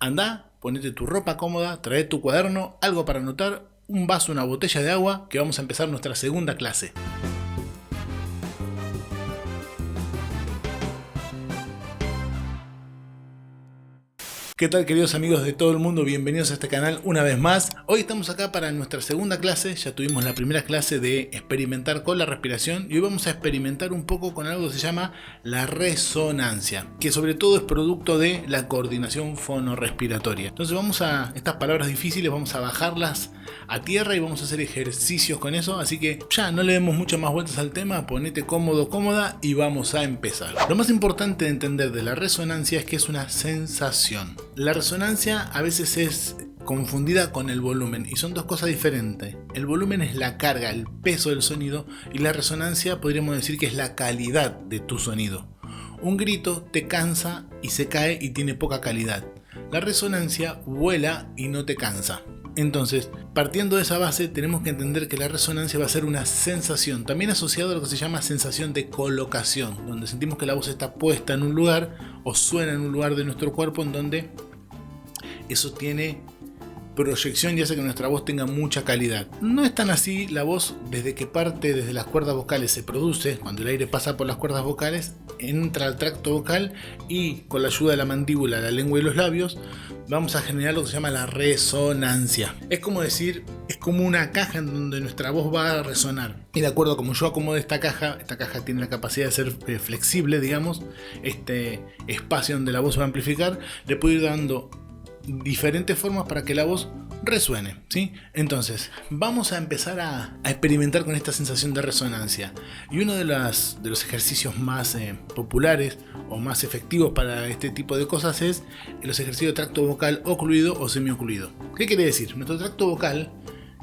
Andá, ponete tu ropa cómoda, trae tu cuaderno, algo para anotar, un vaso, una botella de agua, que vamos a empezar nuestra segunda clase. ¿Qué tal, queridos amigos de todo el mundo? Bienvenidos a este canal una vez más. Hoy estamos acá para nuestra segunda clase. Ya tuvimos la primera clase de experimentar con la respiración y hoy vamos a experimentar un poco con algo que se llama la resonancia, que sobre todo es producto de la coordinación fonorrespiratoria. Entonces vamos a, estas palabras difíciles, vamos a bajarlas a tierra y vamos a hacer ejercicios con eso. Así que ya no le demos muchas más vueltas al tema, ponete cómodo, cómoda y vamos a empezar. Lo más importante de entender de la resonancia es que es una sensación. La resonancia a veces es confundida con el volumen y son dos cosas diferentes. El volumen es la carga, el peso del sonido, y la resonancia podríamos decir que es la calidad de tu sonido. Un grito te cansa y se cae y tiene poca calidad. La resonancia vuela y no te cansa. Entonces, partiendo de esa base, tenemos que entender que la resonancia va a ser una sensación, también asociado a lo que se llama sensación de colocación, donde sentimos que la voz está puesta en un lugar o suena en un lugar de nuestro cuerpo en donde eso tiene proyección y hace que nuestra voz tenga mucha calidad. No es tan así. La voz, desde que parte desde las cuerdas vocales, se produce, cuando el aire pasa por las cuerdas vocales, entra al tracto vocal y con la ayuda de la mandíbula, la lengua y los labios, vamos a generar lo que se llama la resonancia. Es como decir, es como una caja en donde nuestra voz va a resonar. Y de acuerdo a como yo acomode esta caja tiene la capacidad de ser flexible, digamos, este espacio donde la voz se va a amplificar, le puedo ir dando diferentes formas para que la voz resuene, ¿sí? Entonces, vamos a empezar a experimentar con esta sensación de resonancia. Y uno de los ejercicios más populares o más efectivos para este tipo de cosas es los ejercicios de tracto vocal ocluido o semiocluido. ¿Qué quiere decir? Nuestro tracto vocal,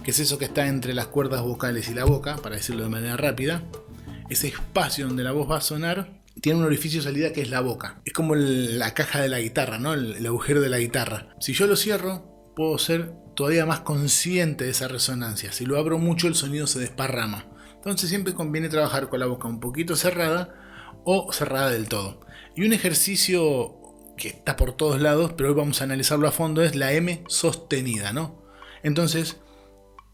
que es eso que está entre las cuerdas vocales y la boca, para decirlo de manera rápida, ese espacio donde la voz va a sonar, tiene un orificio de salida que es la boca. Es como la caja de la guitarra, ¿no? El agujero de la guitarra. Si yo lo cierro, puedo ser todavía más consciente de esa resonancia. Si lo abro mucho, el sonido se desparrama. Entonces siempre conviene trabajar con la boca un poquito cerrada o cerrada del todo. Y un ejercicio que está por todos lados, pero hoy vamos a analizarlo a fondo, es la M sostenida, ¿no? Entonces,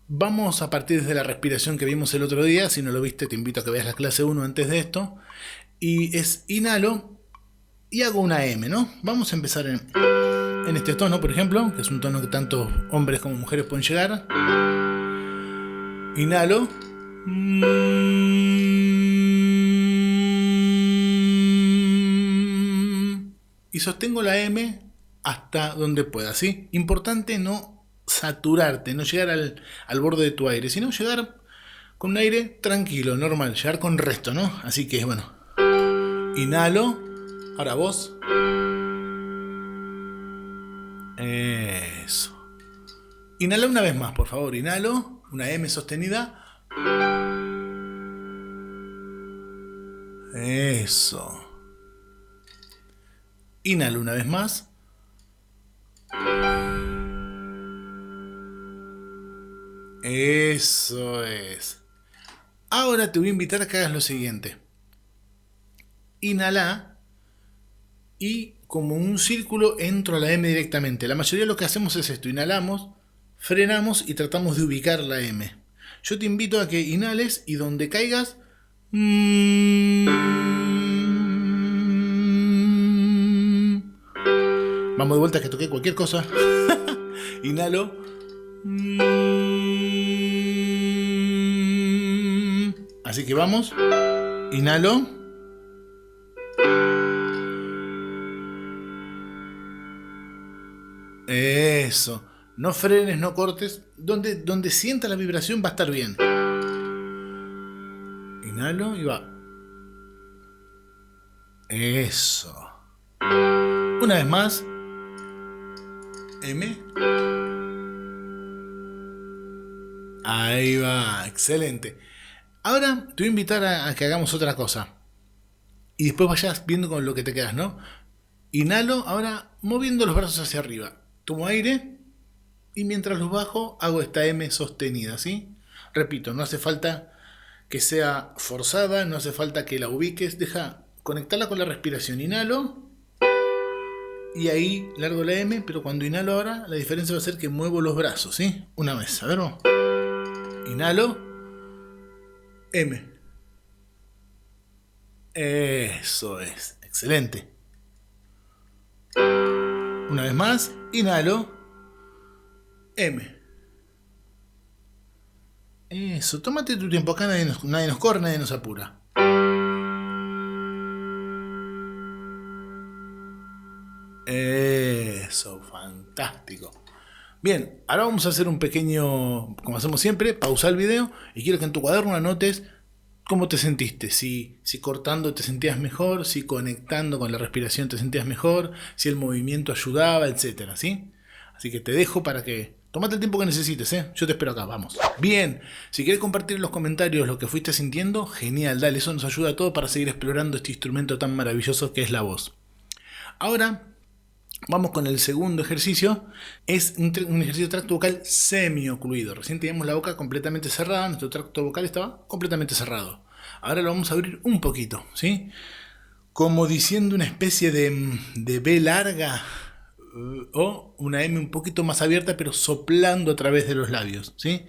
vamos a partir desde la respiración que vimos el otro día. Si no lo viste, te invito a que veas la clase 1 antes de esto. Y es inhalo y hago una M, ¿no? Vamos a empezar en este tono, por ejemplo, que es un tono que tanto hombres como mujeres pueden llegar. Inhalo. Y sostengo la M hasta donde pueda, ¿sí? Importante no saturarte, no llegar al borde de tu aire, sino llegar con un aire tranquilo, normal, llegar con resto, ¿no? Así que, bueno. Inhalo, ahora vos. Eso. Inhala una vez más, por favor. Inhalo, una M sostenida. Eso. Inhalo una vez más. Eso es. Ahora te voy a invitar a que hagas lo siguiente. Inhala y como un círculo entro a la M directamente. La mayoría de lo que hacemos es esto: inhalamos, frenamos y tratamos de ubicar la M. Yo te invito a que inhales y donde caigas, vamos de vuelta, que toqué cualquier cosa. Inhalo. Así que vamos. Inhalo. Eso. No frenes, no cortes. Donde sienta la vibración va a estar bien. Inhalo y va. Eso. Una vez más. M. Ahí va. Excelente. Ahora te voy a invitar a que hagamos otra cosa. Y después vayas viendo con lo que te quedas, ¿no? Inhalo, ahora moviendo los brazos hacia arriba. Tomo aire y mientras los bajo hago esta M sostenida, ¿sí? Repito, no hace falta que sea forzada, no hace falta que la ubiques, deja conectarla con la respiración. Inhalo y ahí largo la M, pero cuando inhalo ahora, la diferencia va a ser que muevo los brazos, ¿sí? Una vez, a ver, vamos. Inhalo, M. Eso es, excelente. Una vez más, inhalo, M. Eso, tómate tu tiempo, acá nadie nos corre, nadie nos apura. Eso, fantástico. Bien, ahora vamos a hacer un pequeño, como hacemos siempre, pausa el video y quiero que en tu cuaderno anotes cómo te sentiste. Si cortando te sentías mejor, si conectando con la respiración te sentías mejor, si el movimiento ayudaba, etcétera, ¿sí? Así que te dejo para que tomate el tiempo que necesites, ¿eh? Yo te espero acá, vamos. Bien, si quieres compartir en los comentarios lo que fuiste sintiendo, genial, dale, eso nos ayuda a todos para seguir explorando este instrumento tan maravilloso que es la voz. Ahora vamos con el segundo ejercicio. Es un ejercicio de tracto vocal semi-ocluido. Recién teníamos la boca completamente cerrada, nuestro tracto vocal estaba completamente cerrado. Ahora lo vamos a abrir un poquito, ¿sí? Como diciendo una especie de B larga o una M un poquito más abierta, pero soplando a través de los labios, ¿sí?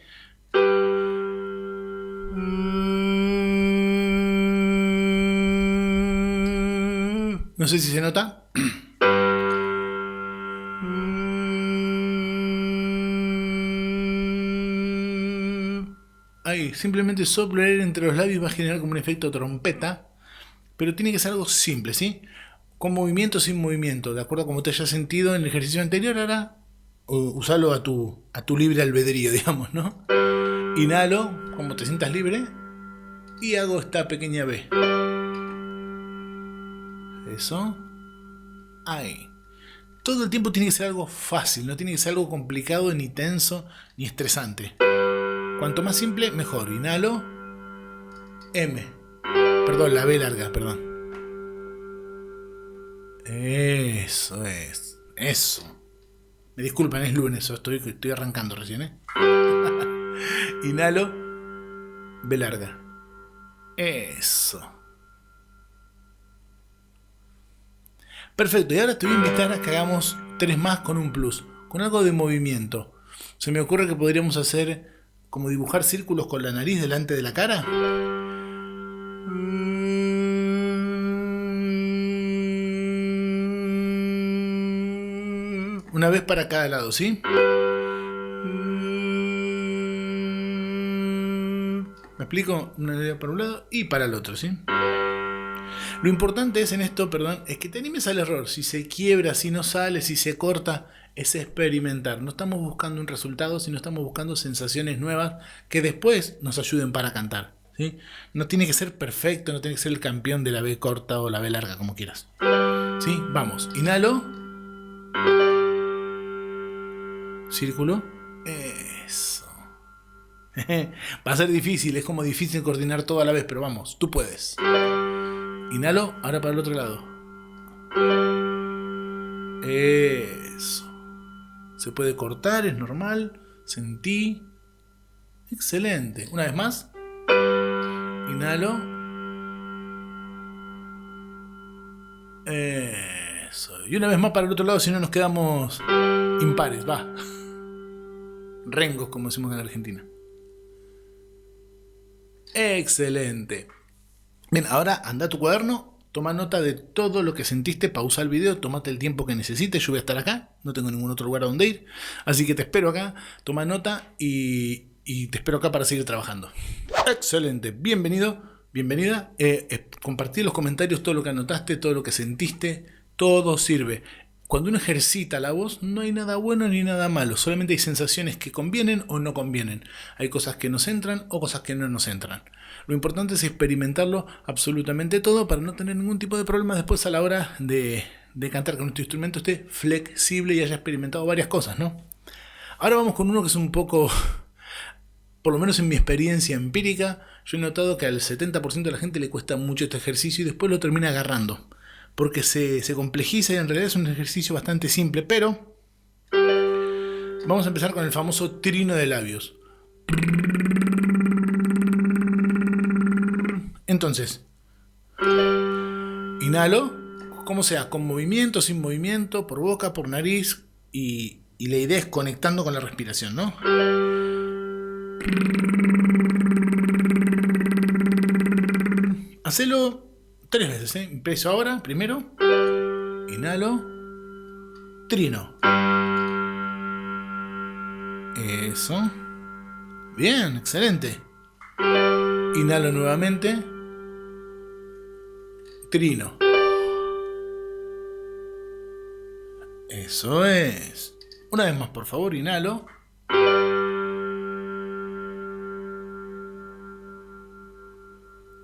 No sé si se nota. Ahí, simplemente soplo el aire entre los labios va a generar como un efecto trompeta, pero tiene que ser algo simple, ¿sí? Con movimiento, sin movimiento, de acuerdo a como te hayas sentido en el ejercicio anterior, ahora usalo a tu libre albedrío, digamos, ¿no? Inhalo, como te sientas libre, y hago esta pequeña B. Eso. Ahí. Todo el tiempo tiene que ser algo fácil, no tiene que ser algo complicado, ni tenso, ni estresante. Cuanto más simple, mejor. Inhalo, M. Perdón, la B larga, perdón. Eso es. Eso. Me disculpan, es lunes, estoy arrancando recién, ¿eh? Inhalo, B larga. Eso. Perfecto, y ahora te voy a invitar a que hagamos 3 más con un plus, con algo de movimiento. Se me ocurre que podríamos hacer como dibujar círculos con la nariz delante de la cara. Una vez para cada lado, ¿sí? ¿Me explico? Una idea para un lado y para el otro, ¿sí? Lo importante es en esto, perdón, es que te animes al error. Si se quiebra, si no sale, si se corta, es experimentar. No estamos buscando un resultado, sino estamos buscando sensaciones nuevas que después nos ayuden para cantar, ¿sí? No tiene que ser perfecto, no tiene que ser el campeón de la B corta o la B larga, como quieras. ¿Sí? Vamos, inhalo. Círculo. Eso. Va a ser difícil, es como difícil coordinar todo a la vez, pero vamos, tú puedes. Inhalo, ahora para el otro lado. Eso. Se puede cortar, es normal. Sentí. Excelente. Una vez más. Inhalo. Eso. Y una vez más para el otro lado, si no nos quedamos impares. Va. Rengos, como decimos en Argentina. Excelente. Bien, ahora anda a tu cuaderno, toma nota de todo lo que sentiste, pausa el video, tómate el tiempo que necesites, yo voy a estar acá, no tengo ningún otro lugar a donde ir, así que te espero acá, toma nota y te espero acá para seguir trabajando. Excelente, bienvenido, bienvenida, compartí en los comentarios todo lo que anotaste, todo lo que sentiste, todo sirve. Cuando uno ejercita la voz no hay nada bueno ni nada malo, solamente hay sensaciones que convienen o no convienen. Hay cosas que nos entran o cosas que no nos entran. Lo importante es experimentarlo absolutamente todo para no tener ningún tipo de problema después a la hora de cantar, que nuestro instrumento esté flexible y haya experimentado varias cosas, ¿no? Ahora vamos con uno que es un poco, por lo menos en mi experiencia empírica, yo he notado que al 70% de la gente le cuesta mucho este ejercicio y después lo termina agarrando. Porque se complejiza y en realidad es un ejercicio bastante simple, pero vamos a empezar con el famoso trino de labios. Entonces, inhalo, como sea, con movimiento, sin movimiento, por boca, por nariz, y la idea es conectando con la respiración, ¿no? Hacelo 3 veces, ¿eh? Empiezo ahora, primero. Inhalo. Trino. Eso. Bien, excelente. Inhalo nuevamente. Trino. Eso es. Una vez más, por favor, inhalo.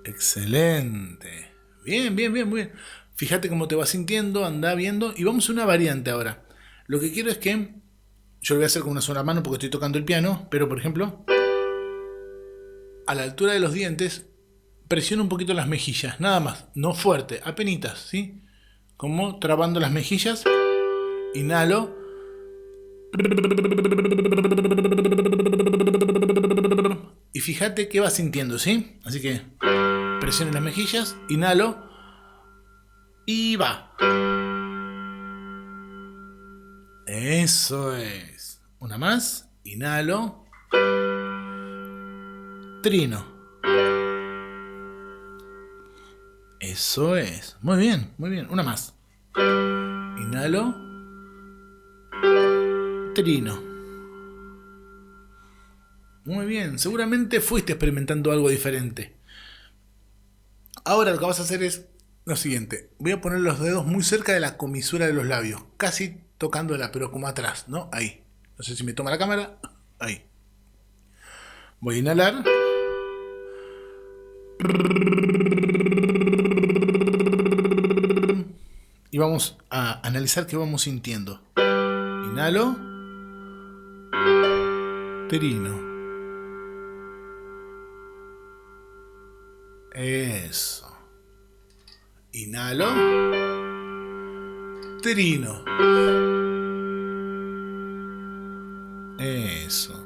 Excelente. Bien, bien, bien, muy bien. Fíjate cómo te vas sintiendo, anda viendo. Y vamos a una variante ahora. Lo que quiero es que... Yo lo voy a hacer con una sola mano porque estoy tocando el piano. Pero, por ejemplo, a la altura de los dientes, presiona un poquito las mejillas. Nada más. No fuerte, apenitas, ¿sí? Como trabando las mejillas. Inhalo. Y fíjate qué vas sintiendo, ¿sí? Así que presiona las mejillas, inhalo y va. Eso es. Una más, inhalo. Trino. Eso es. Muy bien, muy bien. Una más. Inhalo. Trino. Muy bien, seguramente fuiste experimentando algo diferente. Ahora lo que vas a hacer es lo siguiente. Voy a poner los dedos muy cerca de la comisura de los labios, casi tocándola, pero como atrás, ¿no? Ahí. No sé si me toma la cámara. Ahí. Voy a inhalar. Y vamos a analizar qué vamos sintiendo. Inhalo. Trino. Eso. Inhalo. Trino. Eso.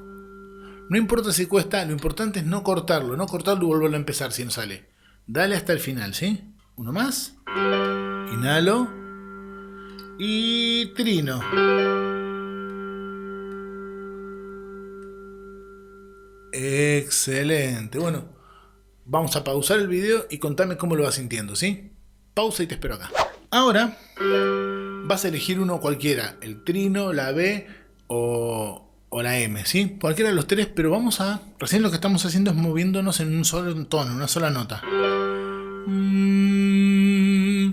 No importa si cuesta, lo importante es no cortarlo y volverlo a empezar si no sale. Dale hasta el final, ¿sí? Uno más. Inhalo. Y trino. Excelente. Bueno, vamos a pausar el video y contame cómo lo vas sintiendo, ¿sí? Pausa y te espero acá. Ahora vas a elegir uno cualquiera, el trino, la B o la M, ¿sí? Cualquiera de los tres, pero vamos a... Recién lo que estamos haciendo es moviéndonos en un solo tono, en una sola nota.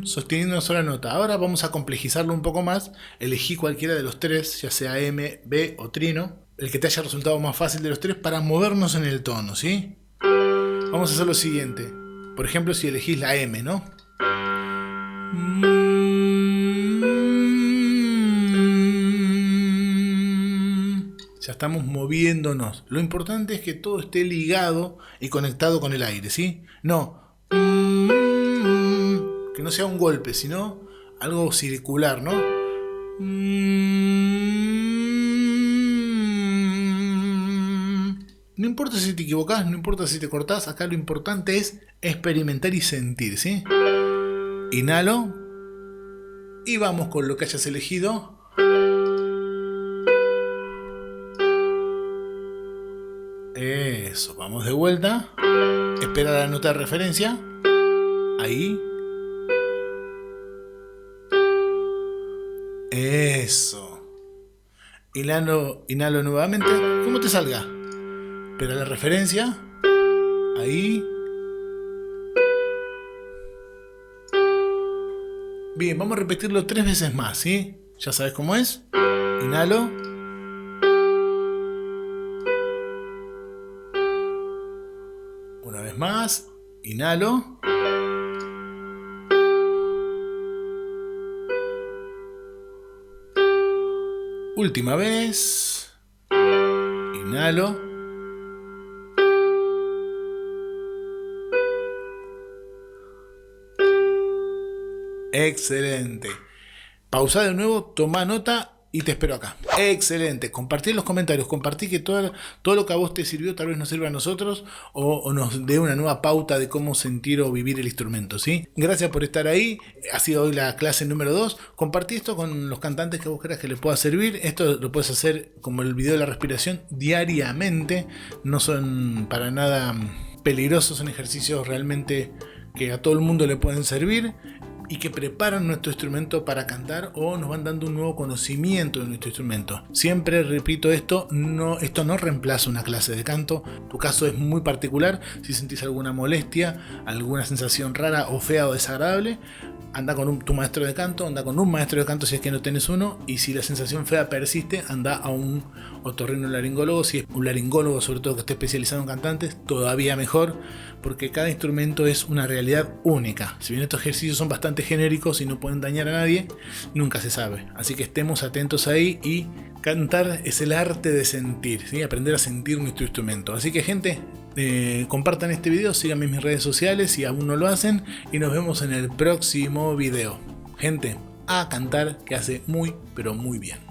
Sosteniendo una sola nota. Ahora vamos a complejizarlo un poco más. Elegí cualquiera de los tres, ya sea M, B o trino, el que te haya resultado más fácil de los tres para movernos en el tono, ¿sí? Vamos a hacer lo siguiente. Por ejemplo, si elegís la M, ¿no? Ya estamos moviéndonos. Lo importante es que todo esté ligado y conectado con el aire, ¿sí? No. Que no sea un golpe, sino algo circular, ¿no? No importa si te equivocás, no importa si te cortás, acá lo importante es experimentar y sentir, ¿sí? Inhalo. Y vamos con lo que hayas elegido. Eso, vamos de vuelta. Espera la nota de referencia. Ahí. Eso. Inhalo nuevamente. ¿Cómo te salga? Espera la referencia. Ahí. Bien, vamos a repetirlo 3 veces más, ¿sí? Ya sabes cómo es. Inhalo. Una vez más. Inhalo. Última vez. Inhalo. Excelente. Pausa de nuevo, toma nota y te espero acá. Excelente, compartí en los comentarios, compartí que todo lo que a vos te sirvió tal vez nos sirva a nosotros o nos dé una nueva pauta de cómo sentir o vivir el instrumento, ¿sí? Gracias por estar ahí, ha sido hoy la clase número 2, compartí esto con los cantantes que vos creas que les pueda servir, esto lo puedes hacer como el video de la respiración diariamente, no son para nada peligrosos, son ejercicios realmente que a todo el mundo le pueden servir y que preparan nuestro instrumento para cantar o nos van dando un nuevo conocimiento de nuestro instrumento. Siempre repito esto no reemplaza una clase de canto. Tu caso es muy particular. Si sentís alguna molestia, alguna sensación rara o fea o desagradable, anda con tu maestro de canto, anda con un maestro de canto si es que no tenés uno, y si la sensación fea persiste, anda a un otorrinolaringólogo, si es un laringólogo sobre todo que esté especializado en cantantes, todavía mejor, porque cada instrumento es una realidad única. Si bien estos ejercicios son bastante genéricos y no pueden dañar a nadie, nunca se sabe. Así que estemos atentos ahí, y cantar es el arte de sentir, ¿sí? Aprender a sentir nuestro instrumento. Así que gente, compartan este video, síganme en mis redes sociales si aún no lo hacen, y nos vemos en el próximo video. Gente, a cantar, que hace muy pero muy bien.